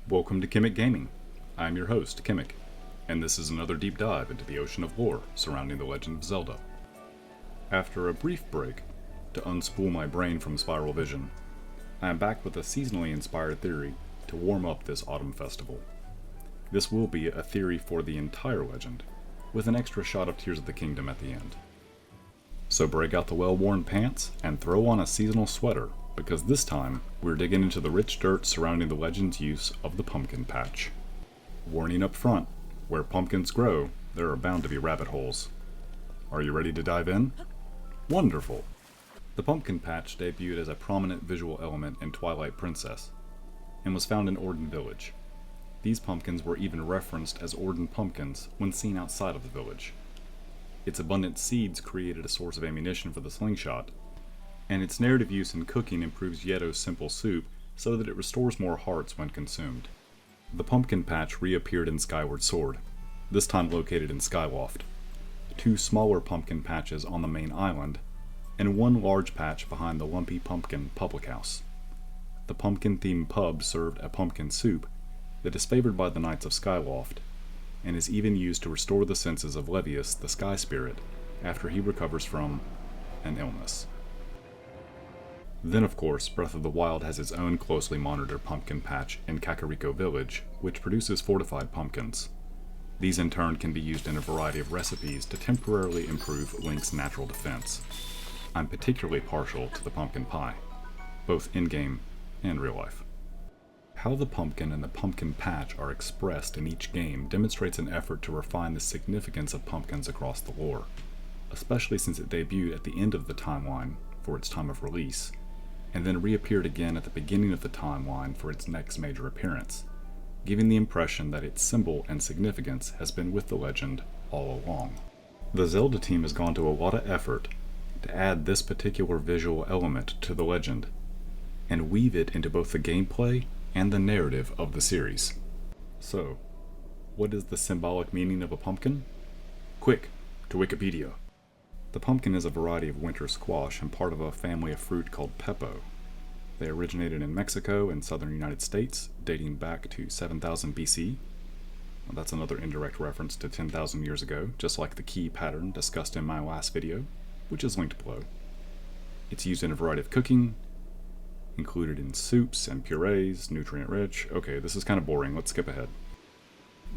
Welcome to Chymick Gaming. I'm your host, Chymick, and this is another deep dive into the ocean of lore surrounding the Legend of Zelda. After a brief break to unspool my brain from spiral vision, I am back with a seasonally inspired theory to warm up this autumn festival. This will be a theory for the entire legend, with an extra shot of Tears of the Kingdom at the end. So break out the well-worn pants and throw on a seasonal sweater, because this time we're digging into the rich dirt surrounding the legend's use of the pumpkin patch. Warning up front, where pumpkins grow, there are bound to be rabbit holes. Are you ready to dive in? Wonderful! The pumpkin patch debuted as a prominent visual element in Twilight Princess, and was found in Orden Village. These pumpkins were even referenced as Orden pumpkins when seen outside of the village. Its abundant seeds created a source of ammunition for the slingshot, and its narrative use in cooking improves Yeto's simple soup so that it restores more hearts when consumed. The pumpkin patch reappeared in Skyward Sword, this time located in Skyloft, 2 smaller pumpkin patches on the main island, and 1 large patch behind the Lumpy Pumpkin public house. The pumpkin-themed pub served a pumpkin soup that is favored by the Knights of Skyloft, and is even used to restore the senses of Levius, the Sky Spirit, after he recovers from an illness. Then, of course, Breath of the Wild has its own closely monitored pumpkin patch in Kakariko Village, which produces fortified pumpkins. These in turn can be used in a variety of recipes to temporarily improve Link's natural defense. I'm particularly partial to the pumpkin pie, both in-game and real life. How the pumpkin and the pumpkin patch are expressed in each game demonstrates an effort to refine the significance of pumpkins across the lore, especially since it debuted at the end of the timeline for its time of release, and then reappeared again at the beginning of the timeline for its next major appearance, giving the impression that its symbol and significance has been with the legend all along. The Zelda team has gone to a lot of effort to add this particular visual element to the legend, and weave it into both the gameplay and the narrative of the series. So, what is the symbolic meaning of a pumpkin? Quick, to Wikipedia. The pumpkin is a variety of winter squash and part of a family of fruit called pepo. They originated in Mexico and southern United States, dating back to 7000 BC. Well, that's another indirect reference to 10,000 years ago, just like the key pattern discussed in my last video, which is linked below. It's used in a variety of cooking, included in soups and purees, nutrient-rich. Okay, this is kind of boring, let's skip ahead.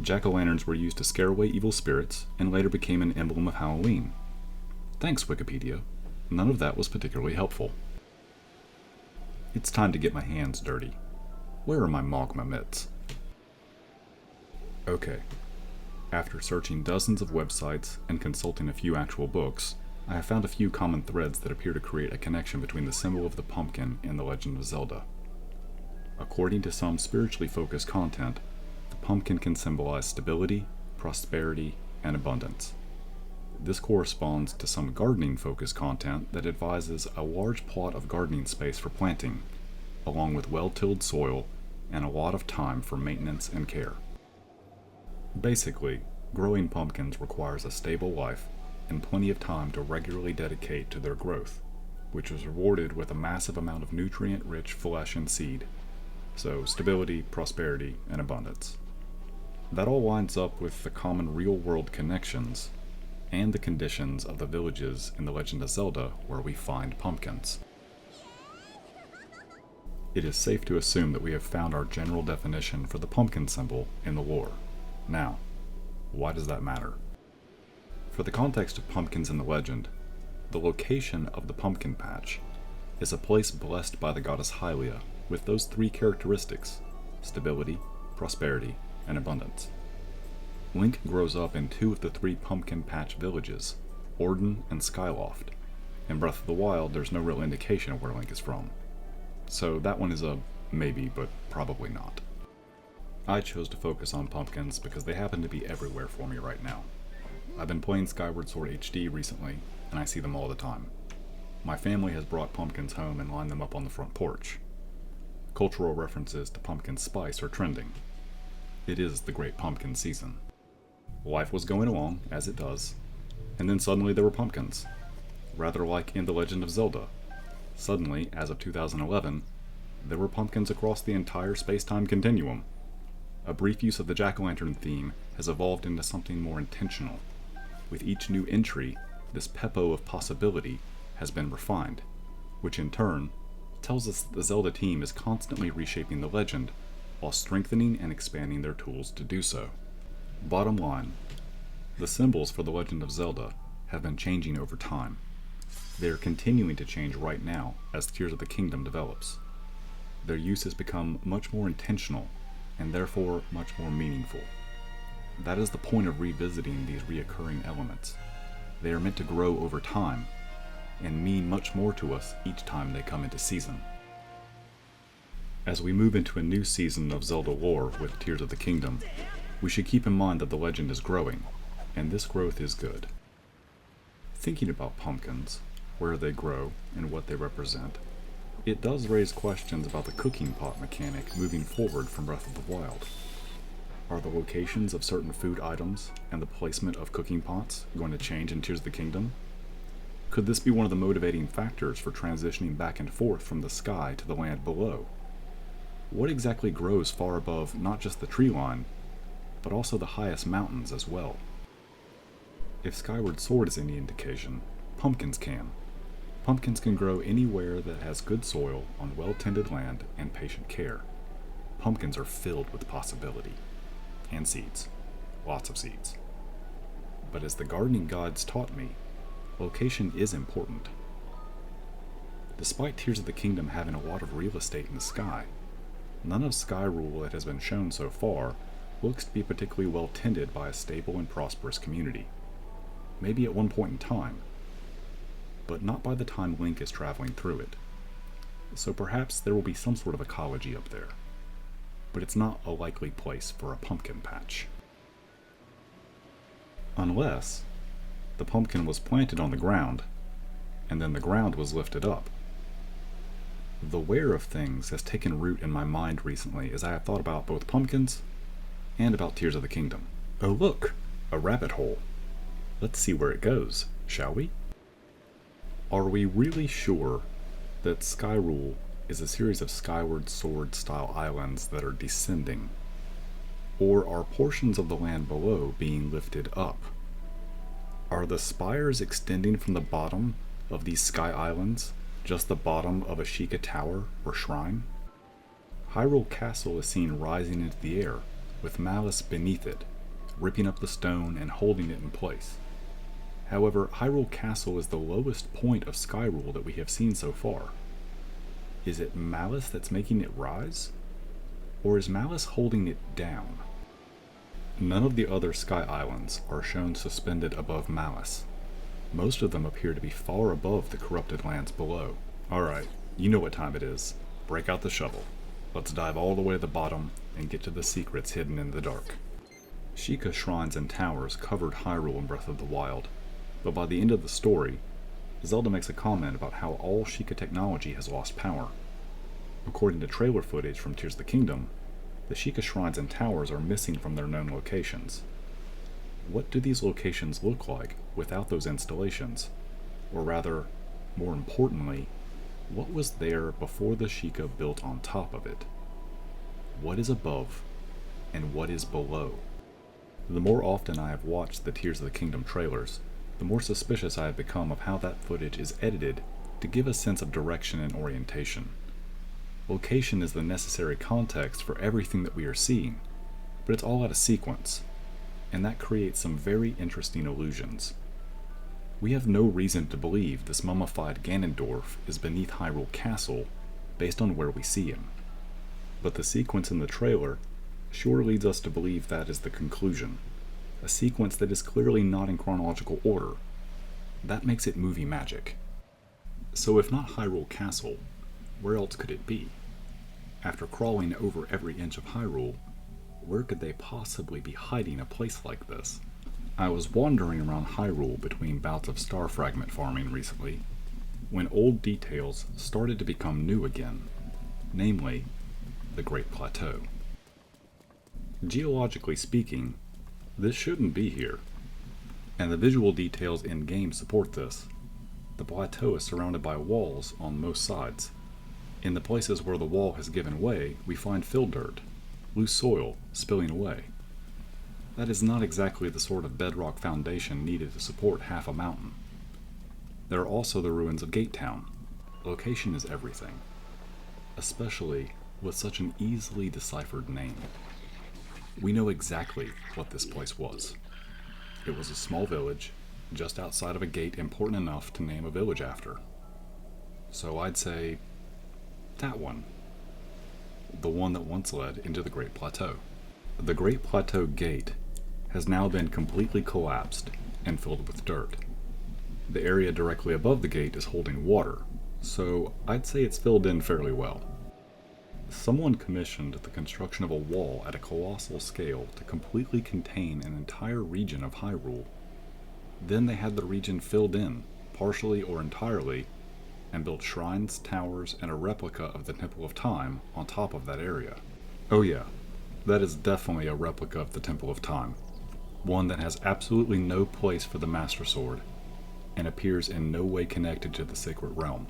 Jack-o'-lanterns were used to scare away evil spirits, and later became an emblem of Halloween. Thanks, Wikipedia. None of that was particularly helpful. It's time to get my hands dirty. Where are my Mogma mitts? Okay. After searching dozens of websites and consulting a few actual books, I have found a few common threads that appear to create a connection between the symbol of the pumpkin and the Legend of Zelda. According to some spiritually focused content, the pumpkin can symbolize stability, prosperity, and abundance. This corresponds to some gardening-focused content that advises a large plot of gardening space for planting, along with well-tilled soil and a lot of time for maintenance and care. Basically, growing pumpkins requires a stable life and plenty of time to regularly dedicate to their growth, which is rewarded with a massive amount of nutrient-rich flesh and seed, so stability, prosperity, and abundance. That all lines up with the common real-world connections and the conditions of the villages in The Legend of Zelda where we find pumpkins. It is safe to assume that we have found our general definition for the pumpkin symbol in the lore. Now, why does that matter? For the context of pumpkins in the legend, the location of the pumpkin patch is a place blessed by the goddess Hylia with those 3 characteristics: stability, prosperity, and abundance. Link grows up in 2 of the 3 pumpkin patch villages, Orden and Skyloft. In Breath of the Wild, there's no real indication of where Link is from. So that one is a maybe, but probably not. I chose to focus on pumpkins because they happen to be everywhere for me right now. I've been playing Skyward Sword HD recently, and I see them all the time. My family has brought pumpkins home and lined them up on the front porch. Cultural references to pumpkin spice are trending. It is the great pumpkin season. Life was going along, as it does, and then suddenly there were pumpkins. Rather like in The Legend of Zelda. Suddenly, as of 2011, there were pumpkins across the entire space-time continuum, a brief use of the jack-o'-lantern theme has evolved into something more intentional. With each new entry, this Peppo of possibility has been refined, which in turn tells us that the Zelda team is constantly reshaping the legend while strengthening and expanding their tools to do so. Bottom line, the symbols for the Legend of Zelda have been changing over time. They are continuing to change right now as Tears of the Kingdom develops. Their use has become much more intentional and therefore much more meaningful. That is the point of revisiting these reoccurring elements. They are meant to grow over time and mean much more to us each time they come into season. As we move into a new season of Zelda lore with Tears of the Kingdom, we should keep in mind that the legend is growing, and this growth is good. Thinking about pumpkins, where they grow, and what they represent, it does raise questions about the cooking pot mechanic moving forward from Breath of the Wild. Are the locations of certain food items and the placement of cooking pots going to change in Tears of the Kingdom? Could this be one of the motivating factors for transitioning back and forth from the sky to the land below? What exactly grows far above not just the tree line, but also the highest mountains as well? If Skyward Sword is any indication, pumpkins can. Pumpkins can grow anywhere that has good soil on well-tended land and patient care. Pumpkins are filled with possibility. And seeds. Lots of seeds. But as the gardening gods taught me, location is important. Despite Tears of the Kingdom having a lot of real estate in the sky, none of Skyrule that has been shown so far looks to be particularly well tended by a stable and prosperous community. Maybe at one point in time, but not by the time Link is traveling through it. So perhaps there will be some sort of ecology up there, but it's not a likely place for a pumpkin patch. Unless the pumpkin was planted on the ground, and then the ground was lifted up. The where of things has taken root in my mind recently as I have thought about both pumpkins and about Tears of the Kingdom. Oh look, a rabbit hole. Let's see where it goes, shall we? Are we really sure that Skyrule is a series of Skyward Sword style islands that are descending? Or are portions of the land below being lifted up? Are the spires extending from the bottom of these sky islands just the bottom of a Sheikah tower or shrine? Hyrule Castle is seen rising into the air, with Malice beneath it, ripping up the stone and holding it in place. However, Hyrule Castle is the lowest point of Skyrule that we have seen so far. Is it Malice that's making it rise? Or is Malice holding it down? None of the other Sky Islands are shown suspended above Malice. Most of them appear to be far above the corrupted lands below. Alright, you know what time it is. Break out the shovel. Let's dive all the way to the bottom and get to the secrets hidden in the dark. Sheikah shrines and towers covered Hyrule in Breath of the Wild, but by the end of the story, Zelda makes a comment about how all Sheikah technology has lost power. According to trailer footage from Tears of the Kingdom, the Sheikah shrines and towers are missing from their known locations. What do these locations look like without those installations? Or rather, more importantly, what was there before the Sheikah built on top of it? What is above, and what is below? The more often I have watched the Tears of the Kingdom trailers, the more suspicious I have become of how that footage is edited to give a sense of direction and orientation. Location is the necessary context for everything that we are seeing, but it's all out of sequence, and that creates some very interesting illusions. We have no reason to believe this mummified Ganondorf is beneath Hyrule Castle based on where we see him, but the sequence in the trailer sure leads us to believe that is the conclusion. A sequence that is clearly not in chronological order. That makes it movie magic. So if not Hyrule Castle, where else could it be? After crawling over every inch of Hyrule, where could they possibly be hiding a place like this? I was wandering around Hyrule between bouts of star fragment farming recently, when old details started to become new again, namely, the Great Plateau. Geologically speaking, this shouldn't be here, and the visual details in-game support this. The plateau is surrounded by walls on most sides. In the places where the wall has given way, we find fill dirt. loose soil spilling away. That is not exactly the sort of bedrock foundation needed to support half a mountain. There are also the ruins of Gate Town. Location is everything, especially with such an easily deciphered name. We know exactly what this place was. It was a small village, just outside of a gate important enough to name a village after. So I'd say that one. The one that once led into the Great Plateau. The Great Plateau Gate has now been completely collapsed and filled with dirt. The area directly above the gate is holding water, so I'd say it's filled in fairly well. Someone commissioned the construction of a wall at a colossal scale to completely contain an entire region of Hyrule. Then they had the region filled in, partially or entirely, and built shrines, towers, and a replica of the Temple of Time on top of that area. Oh yeah, that is definitely a replica of the Temple of Time. One that has absolutely no place for the Master Sword, and appears in no way connected to the Sacred Realm.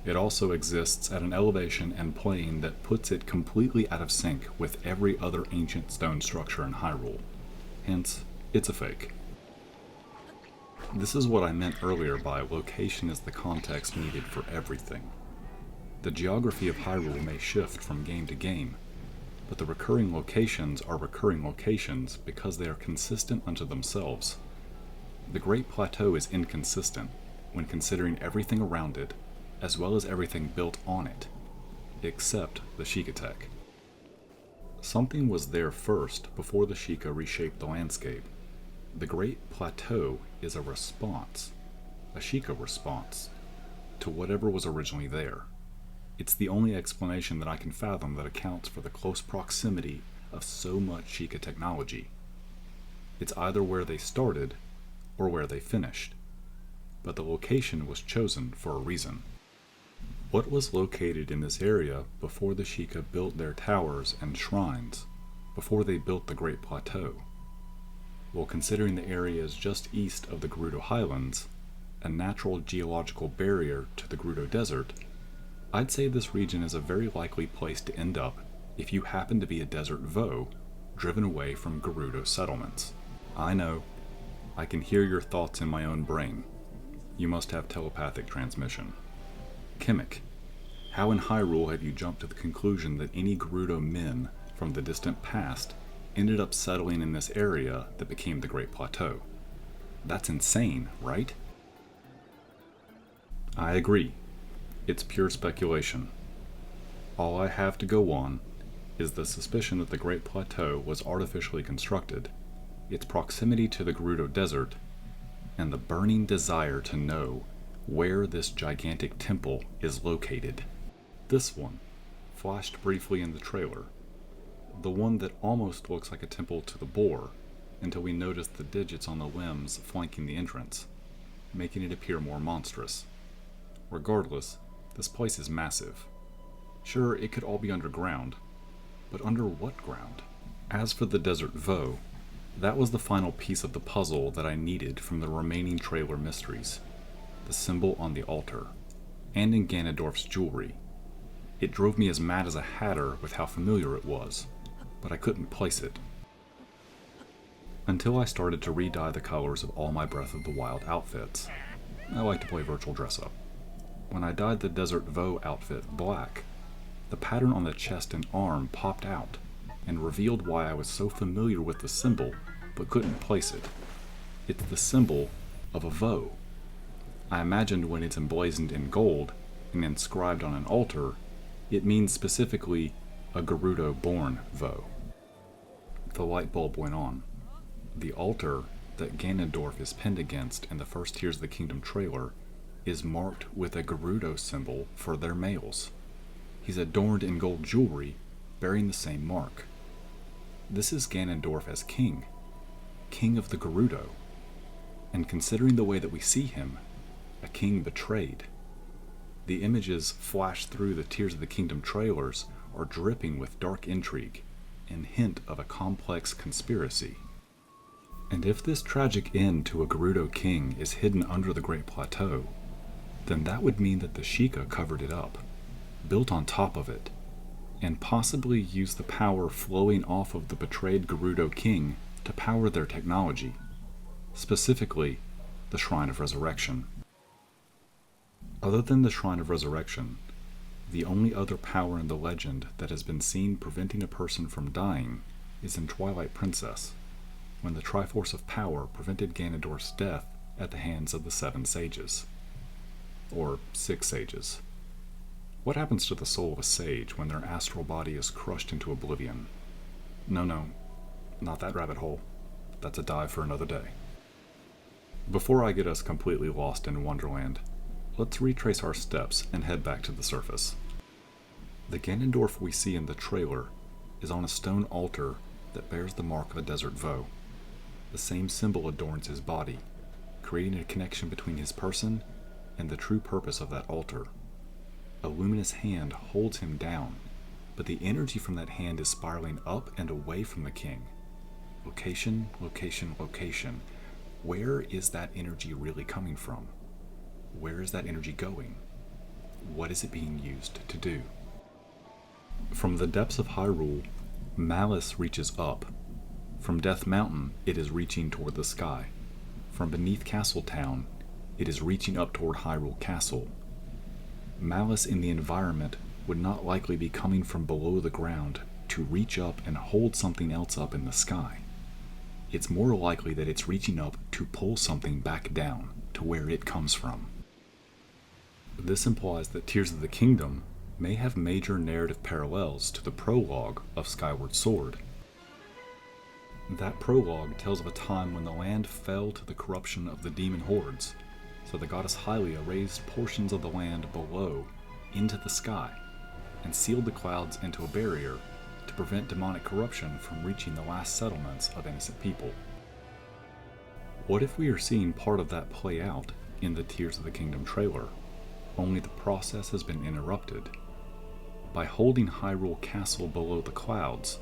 It also exists at an elevation and plane that puts it completely out of sync with every other ancient stone structure in Hyrule. Hence, it's a fake. This is what I meant earlier by location is the context needed for everything. The geography of Hyrule may shift from game to game, but the recurring locations are recurring locations because they are consistent unto themselves. The Great Plateau is inconsistent when considering everything around it, as well as everything built on it, except the Sheikah tech. Something was there first before the Sheikah reshaped the landscape. The Great Plateau is a response, a Sheikah response, to whatever was originally there. It's the only explanation that I can fathom that accounts for the close proximity of so much Sheikah technology. It's either where they started or where they finished, but the location was chosen for a reason. What was located in this area before the Sheikah built their towers and shrines, before they built the Great Plateau? Well, considering the area is just east of the Gerudo Highlands, a natural geological barrier to the Gerudo Desert, I'd say this region is a very likely place to end up if you happen to be a desert Vo driven away from Gerudo settlements. I know, I can hear your thoughts in my own brain. You must have telepathic transmission. Chymick, how in Hyrule have you jumped to the conclusion that any Gerudo men from the distant past ended up settling in this area that became the Great Plateau? That's insane, right? I agree. It's pure speculation. All I have to go on is the suspicion that the Great Plateau was artificially constructed, its proximity to the Gerudo Desert, and the burning desire to know where this gigantic temple is located. This one flashed briefly in the trailer, the one that almost looks like a temple to the boar, until we notice the digits on the limbs flanking the entrance, making it appear more monstrous. Regardless, this place is massive. Sure, it could all be underground, but under what ground? As for the Desert Vo, that was the final piece of the puzzle that I needed from the remaining trailer mysteries. The symbol on the altar, and in Ganondorf's jewelry. It drove me as mad as a hatter with how familiar it was, but I couldn't place it. Until I started to re-dye the colors of all my Breath of the Wild outfits. I like to play virtual dress-up. When I dyed the Desert Vo outfit black, the pattern on the chest and arm popped out, and revealed why I was so familiar with the symbol, but couldn't place it. It's the symbol of a Vo. I imagined when it's emblazoned in gold and inscribed on an altar, it means specifically a Gerudo-born Vo. The light bulb went on. The altar that Ganondorf is pinned against in the first Tears of the Kingdom trailer is marked with a Gerudo symbol for their males. He's adorned in gold jewelry, bearing the same mark. This is Ganondorf as king of the Gerudo, and considering the way that we see him, a king betrayed. The images flashed through the Tears of the Kingdom trailers are dripping with dark intrigue and hint of a complex conspiracy. And if this tragic end to a Gerudo king is hidden under the Great Plateau, then that would mean that the Sheikah covered it up, built on top of it, and possibly use the power flowing off of the betrayed Gerudo king to power their technology, specifically the Shrine of Resurrection. Other than the Shrine of Resurrection, the only other power in the legend that has been seen preventing a person from dying is in Twilight Princess, when the Triforce of Power prevented Ganondorf's death at the hands of the 7 sages. Or 6 sages. What happens to the soul of a sage when their astral body is crushed into oblivion? No, not that rabbit hole. That's a dive for another day. Before I get us completely lost in Wonderland, let's retrace our steps and head back to the surface. The Ganondorf we see in the trailer is on a stone altar that bears the mark of a desert voe. The same symbol adorns his body, creating a connection between his person and the true purpose of that altar. A luminous hand holds him down, but the energy from that hand is spiraling up and away from the king. Location, location, location. Where is that energy really coming from? Where is that energy going? What is it being used to do? From the depths of Hyrule, malice reaches up. From Death Mountain, it is reaching toward the sky. From beneath Castle Town, it is reaching up toward Hyrule Castle. Malice in the environment would not likely be coming from below the ground to reach up and hold something else up in the sky. It's more likely that it's reaching up to pull something back down to where it comes from. This implies that Tears of the Kingdom may have major narrative parallels to the prologue of Skyward Sword. That prologue tells of a time when the land fell to the corruption of the demon hordes, so the goddess Hylia raised portions of the land below into the sky and sealed the clouds into a barrier to prevent demonic corruption from reaching the last settlements of innocent people. What if we are seeing part of that play out in the Tears of the Kingdom trailer, only the process has been interrupted? By holding Hyrule Castle below the clouds,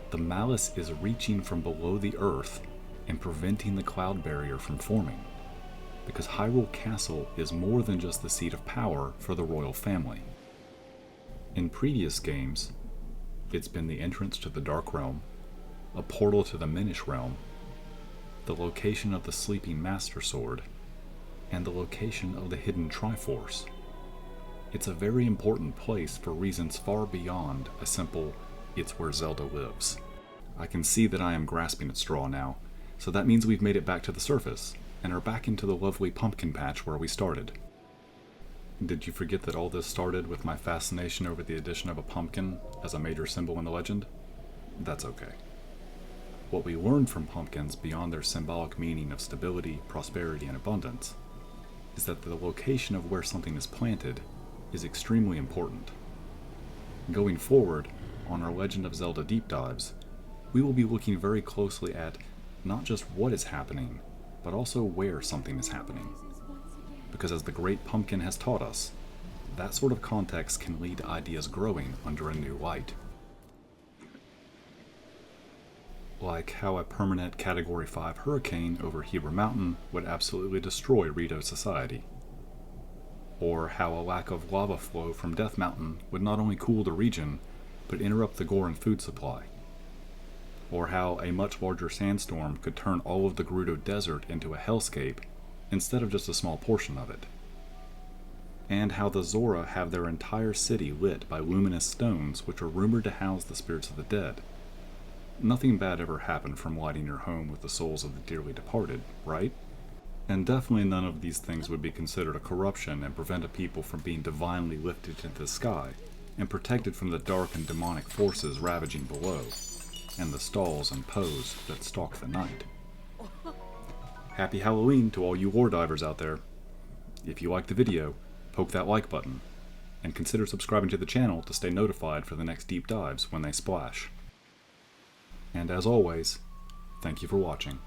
the malice is reaching from below the earth and preventing the cloud barrier from forming, because Hyrule Castle is more than just the seat of power for the royal family. In previous games, it's been the entrance to the Dark Realm, a portal to the Minish Realm, the location of the Sleeping Master Sword, and the location of the Hidden Triforce. It's a very important place for reasons far beyond a simple, it's where Zelda lives. I can see that I am grasping at straw now, so that means we've made it back to the surface, and are back into the lovely pumpkin patch where we started. Did you forget that all this started with my fascination over the addition of a pumpkin as a major symbol in the legend? That's okay. What we learned from pumpkins beyond their symbolic meaning of stability, prosperity, and abundance is that the location of where something is planted is extremely important. Going forward, on our Legend of Zelda deep dives, we will be looking very closely at not just what is happening, but also where something is happening. Because as the Great Pumpkin has taught us, that sort of context can lead to ideas growing under a new light. Like how a permanent Category 5 hurricane over Hebra Mountain would absolutely destroy Rito society. Or how a lack of lava flow from Death Mountain would not only cool the region, but interrupt the Goron food supply. Or how a much larger sandstorm could turn all of the Gerudo Desert into a hellscape instead of just a small portion of it. And how the Zora have their entire city lit by luminous stones which are rumored to house the spirits of the dead. Nothing bad ever happened from lighting your home with the souls of the dearly departed, right? And definitely none of these things would be considered a corruption and prevent a people from being divinely lifted into the sky and protected from the dark and demonic forces ravaging below, and the stalls and poes that stalk the night. Happy Halloween to all you lore divers out there. If you liked the video, poke that like button, and consider subscribing to the channel to stay notified for the next deep dives when they splash. And as always, thank you for watching.